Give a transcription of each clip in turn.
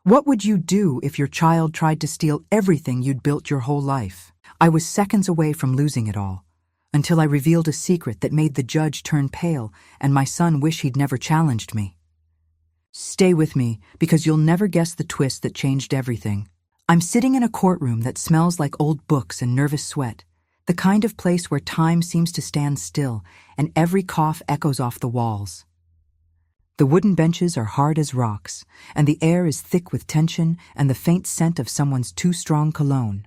What would you do if your child tried to steal everything you'd built your whole life? I was seconds away from losing it all, until I revealed a secret that made the judge turn pale and my son wish he'd never challenged me. Stay with me, because you'll never guess the twist that changed everything. I'm sitting in a courtroom that smells like old books and nervous sweat, the kind of place where time seems to stand still and every cough echoes off the walls. The wooden benches are hard as rocks, and the air is thick with tension and the faint scent of someone's too strong cologne.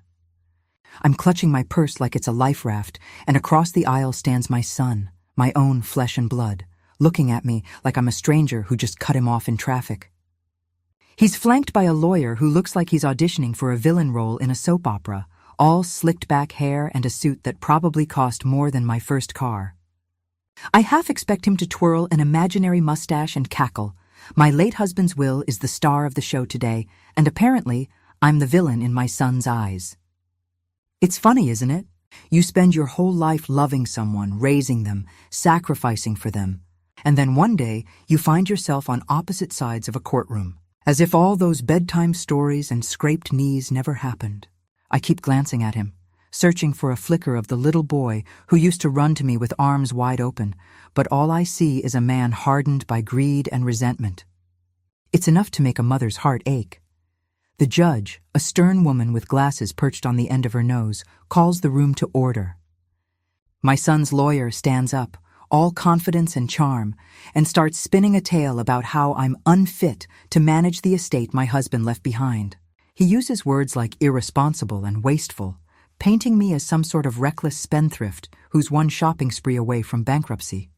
I'm clutching my purse like it's a life raft, and across the aisle stands my son, my own flesh and blood, looking at me like I'm a stranger who just cut him off in traffic. He's flanked by a lawyer who looks like he's auditioning for a villain role in a soap opera, all slicked back hair and a suit that probably cost more than my first car. I half expect him to twirl an imaginary mustache and cackle. My late husband's will is the star of the show today, and apparently, I'm the villain in my son's eyes. It's funny, isn't it? You spend your whole life loving someone, raising them, sacrificing for them, and then one day you find yourself on opposite sides of a courtroom, as if all those bedtime stories and scraped knees never happened. I keep glancing at him, searching for a flicker of the little boy who used to run to me with arms wide open, but all I see is a man hardened by greed and resentment. It's enough to make a mother's heart ache. The judge, a stern woman with glasses perched on the end of her nose, calls the room to order. My son's lawyer stands up, all confidence and charm, and starts spinning a tale about how I'm unfit to manage the estate my husband left behind. He uses words like irresponsible and wasteful, painting me as some sort of reckless spendthrift who's one shopping spree away from bankruptcy.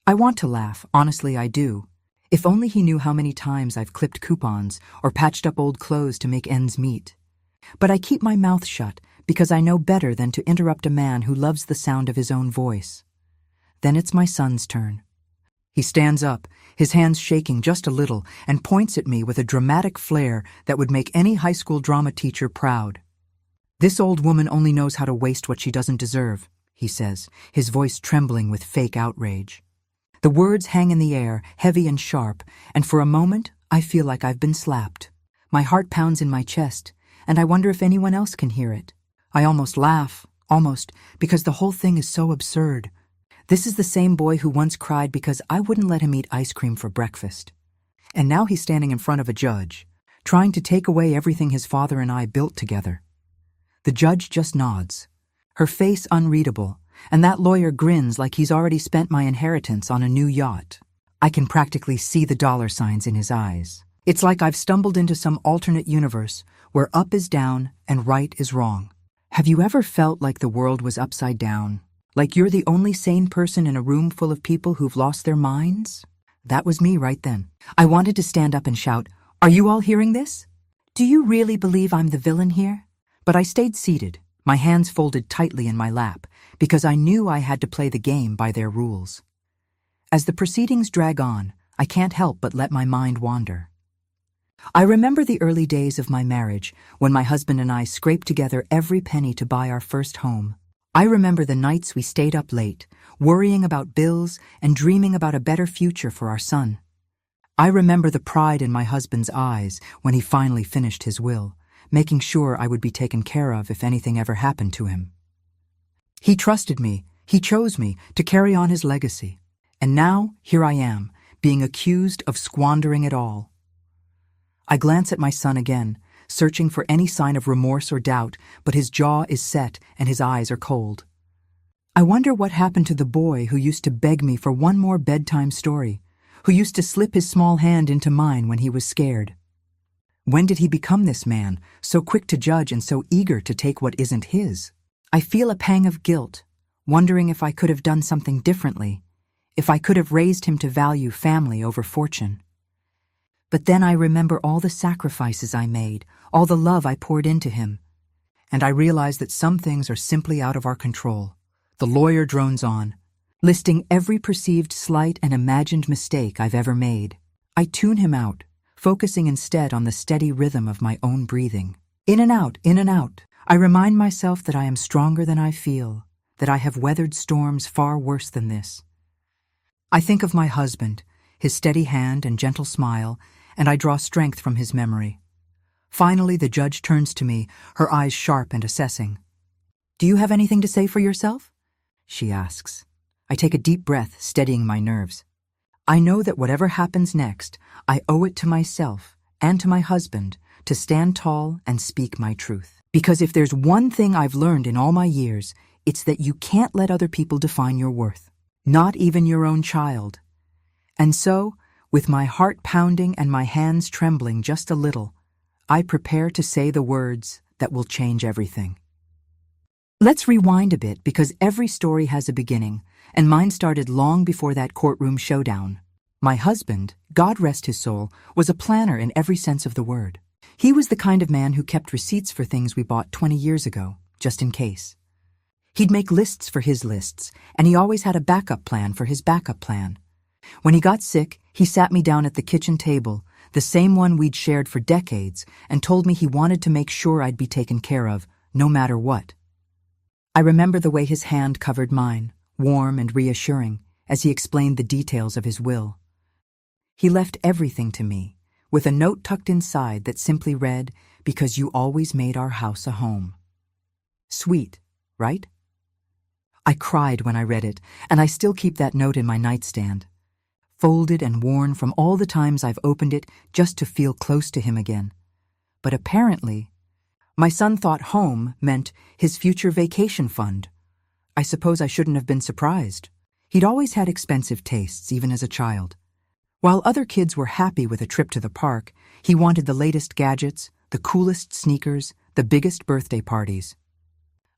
I want to laugh, honestly I do. If only he knew how many times I've clipped coupons or patched up old clothes to make ends meet. But I keep my mouth shut because I know better than to interrupt a man who loves the sound of his own voice. Then it's my son's turn. He stands up, his hands shaking just a little, and points at me with a dramatic flair that would make any high school drama teacher proud. "This old woman only knows how to waste what she doesn't deserve," he says, his voice trembling with fake outrage. The words hang in the air, heavy and sharp, and for a moment I feel like I've been slapped. My heart pounds in my chest, and I wonder if anyone else can hear it. I almost laugh, because the whole thing is so absurd. This is the same boy who once cried because I wouldn't let him eat ice cream for breakfast. And now he's standing in front of a judge, trying to take away everything his father and I built together. The judge just nods, her face unreadable, and that lawyer grins like he's already spent my inheritance on a new yacht. I can practically see the dollar signs in his eyes. It's like I've stumbled into some alternate universe where up is down and right is wrong. Have you ever felt like the world was upside down? Like you're the only sane person in a room full of people who've lost their minds? That was me right then. I wanted to stand up and shout, "Are you all hearing this? Do you really believe I'm the villain here?" But I stayed seated, my hands folded tightly in my lap, because I knew I had to play the game by their rules. As the proceedings drag on, I can't help but let my mind wander. I remember the early days of my marriage, when my husband and I scraped together every penny to buy our first home. I remember the nights we stayed up late, worrying about bills and dreaming about a better future for our son. I remember the pride in my husband's eyes when he finally finished his will, making sure I would be taken care of if anything ever happened to him. He trusted me, he chose me to carry on his legacy. And now, here I am, being accused of squandering it all. I glance at my son again, searching for any sign of remorse or doubt, but his jaw is set and his eyes are cold. I wonder what happened to the boy who used to beg me for one more bedtime story, who used to slip his small hand into mine when he was scared. When did he become this man, so quick to judge and so eager to take what isn't his? I feel a pang of guilt, wondering if I could have done something differently, if I could have raised him to value family over fortune. But then I remember all the sacrifices I made, all the love I poured into him. And I realize that some things are simply out of our control. The lawyer drones on, listing every perceived slight and imagined mistake I've ever made. I tune him out, focusing instead on the steady rhythm of my own breathing. In and out, in and out. I remind myself that I am stronger than I feel, that I have weathered storms far worse than this. I think of my husband, his steady hand and gentle smile, and I draw strength from his memory. Finally, the judge turns to me, her eyes sharp and assessing. "Do you have anything to say for yourself?" she asks. I take a deep breath, steadying my nerves. I know that whatever happens next, I owe it to myself and to my husband to stand tall and speak my truth. Because if there's one thing I've learned in all my years, it's that you can't let other people define your worth, not even your own child. And so, with my heart pounding and my hands trembling just a little, I prepare to say the words that will change everything. Let's rewind a bit, because every story has a beginning, and mine started long before that courtroom showdown. My husband, God rest his soul, was a planner in every sense of the word. He was the kind of man who kept receipts for things we bought 20 years ago, just in case. He'd make lists for his lists, and he always had a backup plan for his backup plan. When he got sick, he sat me down at the kitchen table, the same one we'd shared for decades, and told me he wanted to make sure I'd be taken care of, no matter what. I remember the way his hand covered mine, warm and reassuring, as he explained the details of his will. He left everything to me, with a note tucked inside that simply read, "Because you always made our house a home." Sweet, right? I cried when I read it, and I still keep that note in my nightstand, folded and worn from all the times I've opened it just to feel close to him again. But apparently, my son thought home meant his future vacation fund. I suppose I shouldn't have been surprised. He'd always had expensive tastes, even as a child. While other kids were happy with a trip to the park, he wanted the latest gadgets, the coolest sneakers, the biggest birthday parties.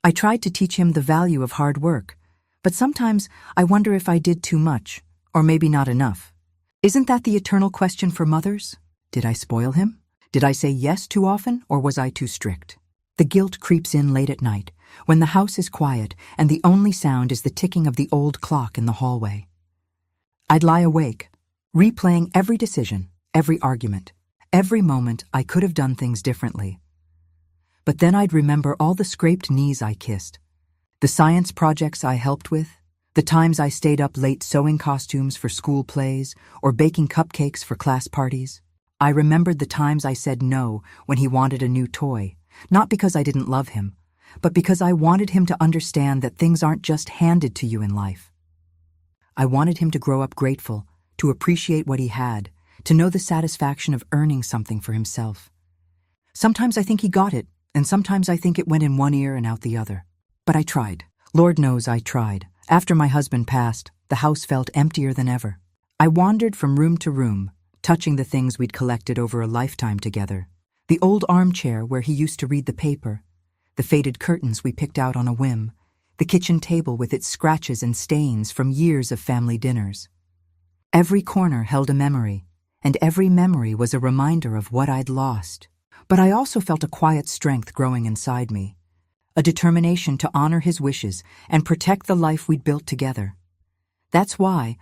I tried to teach him the value of hard work, but sometimes I wonder if I did too much, or maybe not enough. Isn't that the eternal question for mothers? Did I spoil him? Did I say yes too often, or was I too strict? The guilt creeps in late at night, when the house is quiet and the only sound is the ticking of the old clock in the hallway. I'd lie awake, replaying every decision, every argument, every moment I could have done things differently. But then I'd remember all the scraped knees I kissed, the science projects I helped with, the times I stayed up late sewing costumes for school plays or baking cupcakes for class parties. I remembered the times I said no when he wanted a new toy, not because I didn't love him, but because I wanted him to understand that things aren't just handed to you in life. I wanted him to grow up grateful, to appreciate what he had, to know the satisfaction of earning something for himself. Sometimes I think he got it, and sometimes I think it went in one ear and out the other. But I tried. Lord knows I tried. After my husband passed, the house felt emptier than ever. I wandered from room to room, touching the things we'd collected over a lifetime together. The old armchair where he used to read the paper, the faded curtains we picked out on a whim, the kitchen table with its scratches and stains from years of family dinners. Every corner held a memory, and every memory was a reminder of what I'd lost. But I also felt a quiet strength growing inside me, a determination to honor his wishes and protect the life we'd built together. That's why,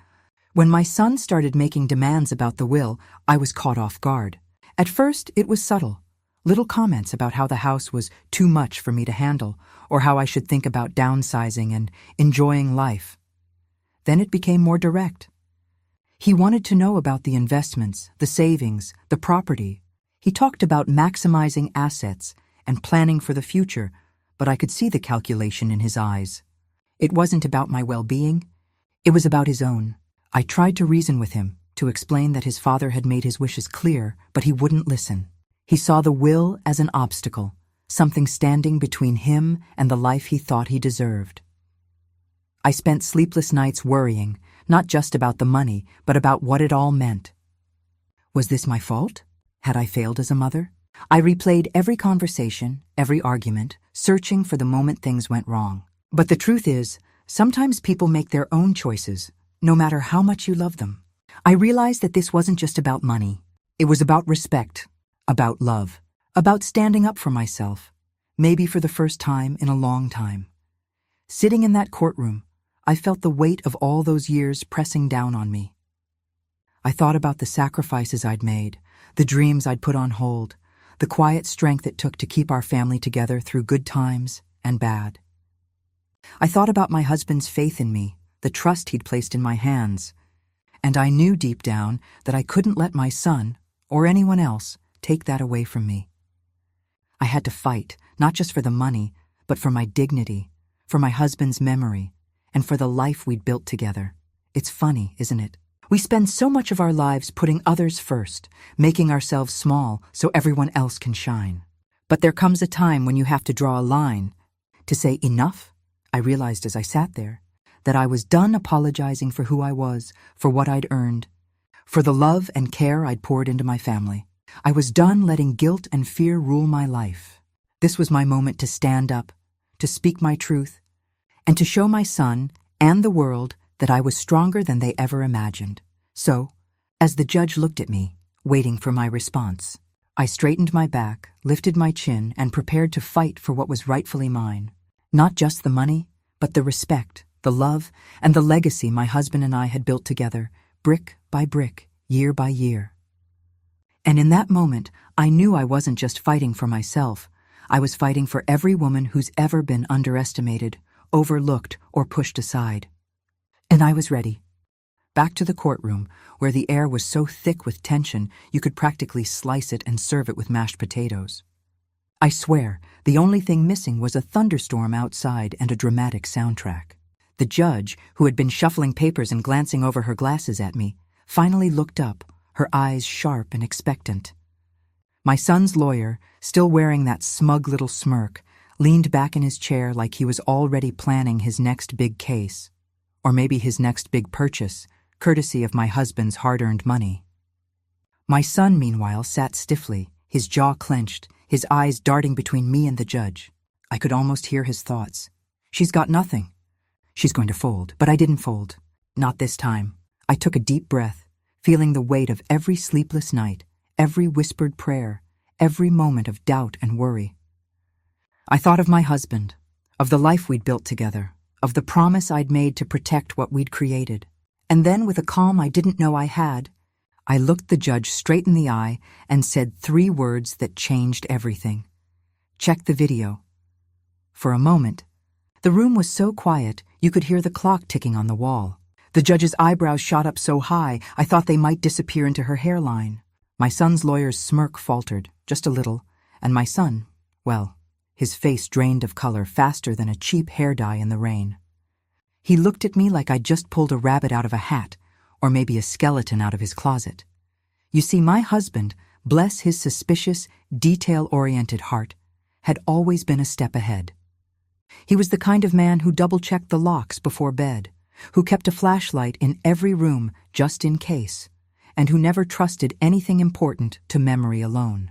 when my son started making demands about the will, I was caught off guard. At first, it was subtle, little comments about how the house was too much for me to handle, or how I should think about downsizing and enjoying life. Then it became more direct. He wanted to know about the investments, the savings, the property. He talked about maximizing assets and planning for the future, but I could see the calculation in his eyes. It wasn't about my well-being. It was about his own. I tried to reason with him, to explain that his father had made his wishes clear, but he wouldn't listen. He saw the will as an obstacle, something standing between him and the life he thought he deserved. I spent sleepless nights worrying, not just about the money, but about what it all meant. Was this my fault? Had I failed as a mother? I replayed every conversation, every argument, searching for the moment things went wrong. But the truth is, sometimes people make their own choices, no matter how much you love them. I realized that this wasn't just about money. It was about respect, about love, about standing up for myself, maybe for the first time in a long time. Sitting in that courtroom, I felt the weight of all those years pressing down on me. I thought about the sacrifices I'd made, the dreams I'd put on hold, the quiet strength it took to keep our family together through good times and bad. I thought about my husband's faith in me, the trust he'd placed in my hands, and I knew deep down that I couldn't let my son, or anyone else take that away from me. I had to fight, not just for the money, but for my dignity, for my husband's memory, and for the life we'd built together. It's funny, isn't it? We spend so much of our lives putting others first, making ourselves small so everyone else can shine. But there comes a time when you have to draw a line. To say enough, I realized as I sat there that I was done apologizing for who I was, for what I'd earned, for the love and care I'd poured into my family. I was done letting guilt and fear rule my life. This was my moment to stand up, to speak my truth, and to show my son and the world that I was stronger than they ever imagined. So, as the judge looked at me, waiting for my response, I straightened my back, lifted my chin, and prepared to fight for what was rightfully mine. Not just the money, but the respect, the love, and the legacy my husband and I had built together, brick by brick, year by year. And in that moment, I knew I wasn't just fighting for myself. I was fighting for every woman who's ever been underestimated, overlooked, or pushed aside. And I was ready. Back to the courtroom, where the air was so thick with tension you could practically slice it and serve it with mashed potatoes. I swear, the only thing missing was a thunderstorm outside and a dramatic soundtrack. The judge, who had been shuffling papers and glancing over her glasses at me, finally looked up, her eyes sharp and expectant. My son's lawyer, still wearing that smug little smirk, leaned back in his chair like he was already planning his next big case, or maybe his next big purchase, courtesy of my husband's hard-earned money. My son, meanwhile, sat stiffly, his jaw clenched, his eyes darting between me and the judge. I could almost hear his thoughts. She's got nothing. She's going to fold, but I didn't fold. Not this time. I took a deep breath, feeling the weight of every sleepless night, every whispered prayer, every moment of doubt and worry. I thought of my husband, of the life we'd built together, of the promise I'd made to protect what we'd created. And then, with a calm I didn't know I had, I looked the judge straight in the eye and said 3 words that changed everything. Check the video. For a moment, the room was so quiet you could hear the clock ticking on the wall. The judge's eyebrows shot up so high I thought they might disappear into her hairline. My son's lawyer's smirk faltered, just a little, and my son, well, his face drained of color faster than a cheap hair dye in the rain. He looked at me like I'd just pulled a rabbit out of a hat, or maybe a skeleton out of his closet. You see, my husband, bless his suspicious, detail-oriented heart, had always been a step ahead. He was the kind of man who double-checked the locks before bed, who kept a flashlight in every room just in case, and who never trusted anything important to memory alone.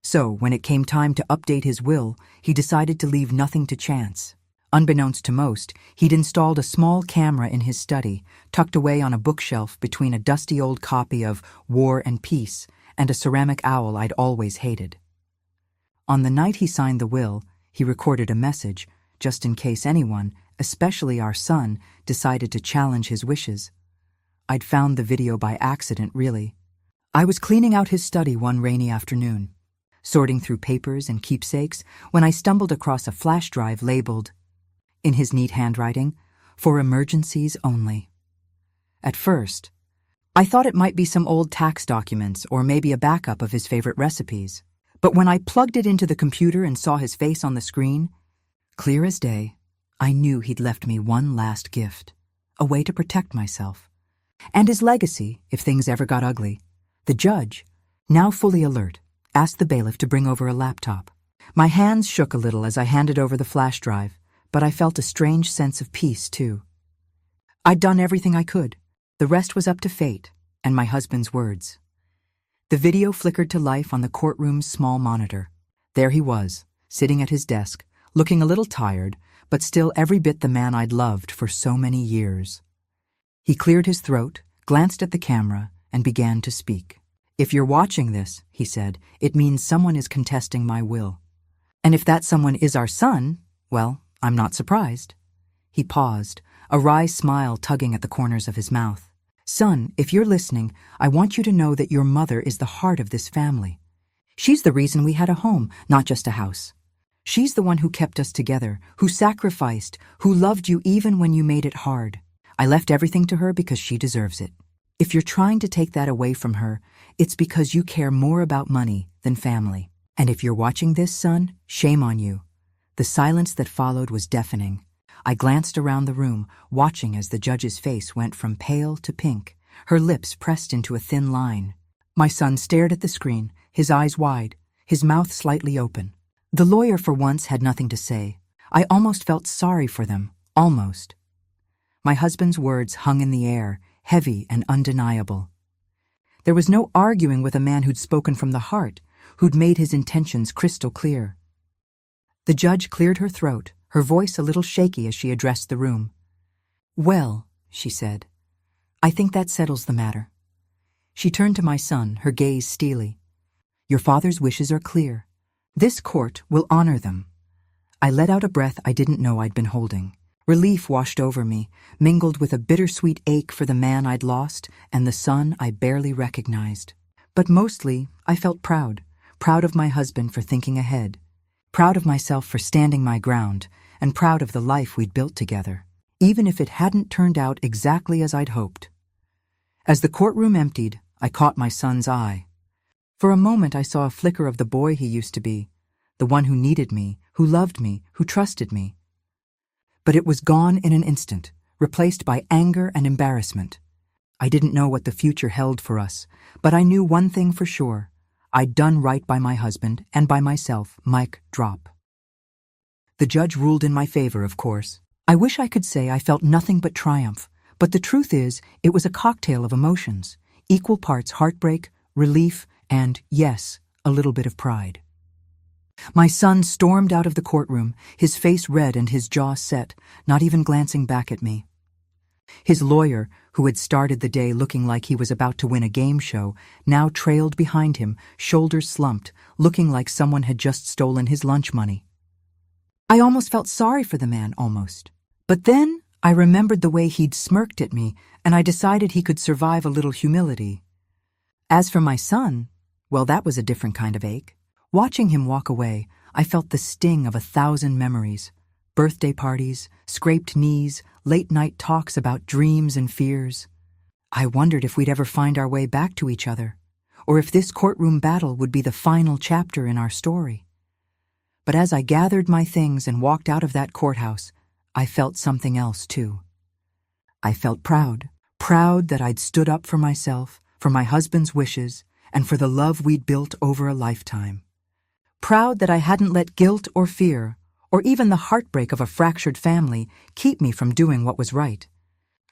So, when it came time to update his will, he decided to leave nothing to chance. Unbeknownst to most, he'd installed a small camera in his study, tucked away on a bookshelf between a dusty old copy of War and Peace and a ceramic owl I'd always hated. On the night he signed the will, he recorded a message, just in case anyone, especially our son, decided to challenge his wishes. I'd found the video by accident, really. I was cleaning out his study one rainy afternoon, sorting through papers and keepsakes, when I stumbled across a flash drive labeled, in his neat handwriting, "For emergencies only." At first, I thought it might be some old tax documents or maybe a backup of his favorite recipes. But when I plugged it into the computer and saw his face on the screen, clear as day, I knew he'd left me one last gift, a way to protect myself. And his legacy, if things ever got ugly. The judge, now fully alert, asked the bailiff to bring over a laptop. My hands shook a little as I handed over the flash drive, but I felt a strange sense of peace, too. I'd done everything I could. The rest was up to fate and my husband's words. The video flickered to life on the courtroom's small monitor. There he was, sitting at his desk, looking a little tired, but still every bit the man I'd loved for so many years. He cleared his throat, glanced at the camera, and began to speak. "If you're watching this," he said, "it means someone is contesting my will. And if that someone is our son, well, I'm not surprised." He paused, a wry smile tugging at the corners of his mouth. "Son, if you're listening, I want you to know that your mother is the heart of this family. She's the reason we had a home, not just a house. She's the one who kept us together, who sacrificed, who loved you even when you made it hard. I left everything to her because she deserves it. If you're trying to take that away from her, it's because you care more about money than family. And if you're watching this, son, shame on you. The silence that followed was deafening. I glanced around the room, watching as the judge's face went from pale to pink, her lips pressed into a thin line. My son stared at the screen, his eyes wide, his mouth slightly open. The lawyer for once had nothing to say. I almost felt sorry for them, almost. My husband's words hung in the air, heavy and undeniable. There was no arguing with a man who'd spoken from the heart, who'd made his intentions crystal clear. The judge cleared her throat, her voice a little shaky as she addressed the room. "Well," she said, "I think that settles the matter." She turned to my son, her gaze steely. "Your father's wishes are clear. This court will honor them." I let out a breath I didn't know I'd been holding. Relief washed over me, mingled with a bittersweet ache for the man I'd lost and the son I barely recognized. But mostly, I felt proud of my husband for thinking ahead, proud of myself for standing my ground, and proud of the life we'd built together, even if it hadn't turned out exactly as I'd hoped. As the courtroom emptied, I caught my son's eye. For a moment I saw a flicker of the boy he used to be, the one who needed me, who loved me, who trusted me. But it was gone in an instant, replaced by anger and embarrassment. I didn't know what the future held for us, but I knew one thing for sure. I'd done right by my husband and by myself. Mic drop. The judge ruled in my favor, of course. I wish I could say I felt nothing but triumph, but the truth is, it was a cocktail of emotions, equal parts heartbreak, relief, and, yes, a little bit of pride. My son stormed out of the courtroom, his face red and his jaw set, not even glancing back at me. His lawyer, who had started the day looking like he was about to win a game show, now trailed behind him, shoulders slumped, looking like someone had just stolen his lunch money. I almost felt sorry for the man, almost. But then I remembered the way he'd smirked at me, and I decided he could survive a little humility. As for my son, well, that was a different kind of ache. Watching him walk away, I felt the sting of 1,000 memories. Birthday parties, scraped knees, late-night talks about dreams and fears. I wondered if we'd ever find our way back to each other, or if this courtroom battle would be the final chapter in our story. But as I gathered my things and walked out of that courthouse, I felt something else too. I felt proud that I'd stood up for myself, for my husband's wishes, and for the love we'd built over a lifetime. Proud that I hadn't let guilt or fear, or even the heartbreak of a fractured family, keep me from doing what was right.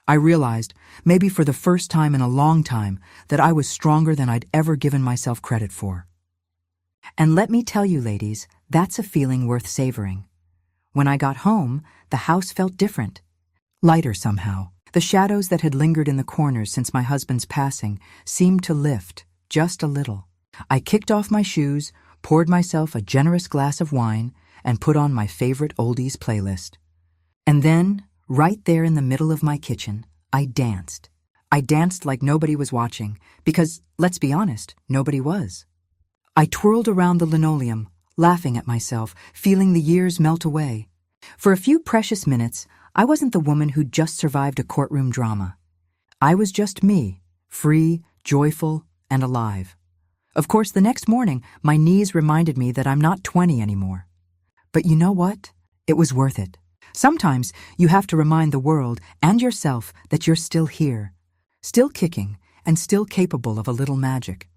I realized, maybe for the first time in a long time, that I was stronger than I'd ever given myself credit for. And let me tell you, ladies, that's a feeling worth savoring. When I got home, the house felt different. Lighter somehow. The shadows that had lingered in the corners since my husband's passing seemed to lift, just a little. I kicked off my shoes, poured myself a generous glass of wine, and put on my favorite oldies playlist. And then, right there in the middle of my kitchen, I danced. I danced like nobody was watching, because, let's be honest, nobody was. I twirled around the linoleum, laughing at myself, feeling the years melt away. For a few precious minutes, I wasn't the woman who'd just survived a courtroom drama. I was just me, free, joyful, and alive. Of course, the next morning, my knees reminded me that I'm not 20 anymore. But you know what? It was worth it. Sometimes you have to remind the world and yourself that you're still here, still kicking, and still capable of a little magic.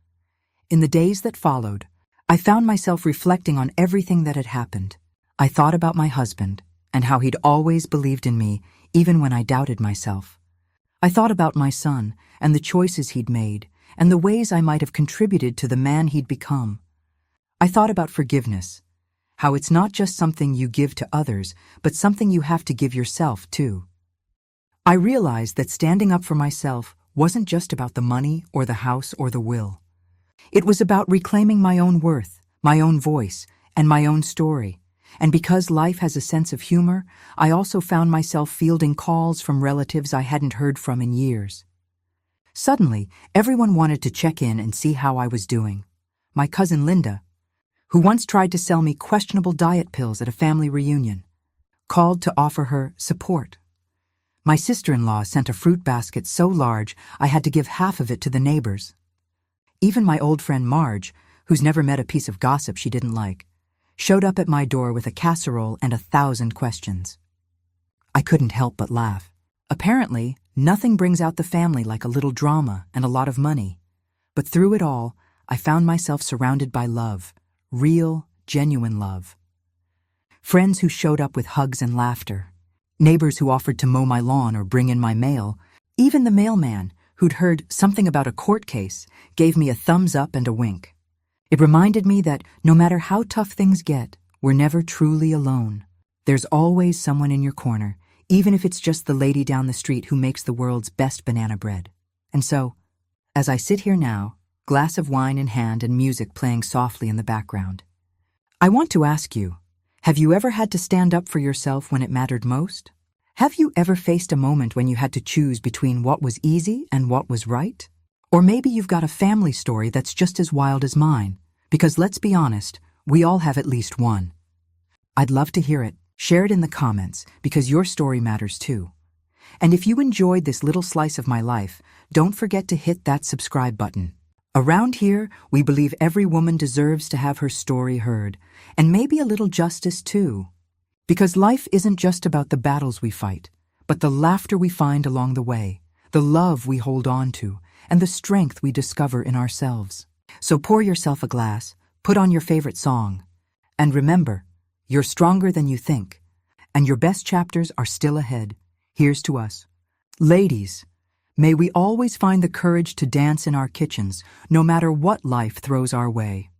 In the days that followed, I found myself reflecting on everything that had happened. I thought about my husband and how he'd always believed in me, even when I doubted myself. I thought about my son and the choices he'd made and the ways I might have contributed to the man he'd become. I thought about forgiveness, how it's not just something you give to others, but something you have to give yourself, too. I realized that standing up for myself wasn't just about the money or the house or the will. It was about reclaiming my own worth, my own voice, and my own story. And because life has a sense of humor, I also found myself fielding calls from relatives I hadn't heard from in years. Suddenly, everyone wanted to check in and see how I was doing. My cousin Linda, who once tried to sell me questionable diet pills at a family reunion, called to offer her support. My sister-in-law sent a fruit basket so large I had to give half of it to the neighbors. Even my old friend Marge, who's never met a piece of gossip she didn't like, showed up at my door with a casserole and 1,000 questions. I couldn't help but laugh. Apparently, nothing brings out the family like a little drama and a lot of money. But through it all, I found myself surrounded by love, real, genuine love. Friends who showed up with hugs and laughter, neighbors who offered to mow my lawn or bring in my mail, even the mailman, who'd heard something about a court case, gave me a thumbs up and a wink. It reminded me that no matter how tough things get, we're never truly alone. There's always someone in your corner, even if it's just the lady down the street who makes the world's best banana bread. And so, as I sit here now, glass of wine in hand and music playing softly in the background, I want to ask you, have you ever had to stand up for yourself when it mattered most? Have you ever faced a moment when you had to choose between what was easy and what was right? Or maybe you've got a family story that's just as wild as mine, because let's be honest, we all have at least one. I'd love to hear it. Share it in the comments, because your story matters too. And if you enjoyed this little slice of my life, don't forget to hit that subscribe button. Around here, we believe every woman deserves to have her story heard, and maybe a little justice too. Because life isn't just about the battles we fight, but the laughter we find along the way, the love we hold on to, and the strength we discover in ourselves. So pour yourself a glass, put on your favorite song, and remember, you're stronger than you think, and your best chapters are still ahead. Here's to us. Ladies, may we always find the courage to dance in our kitchens, no matter what life throws our way.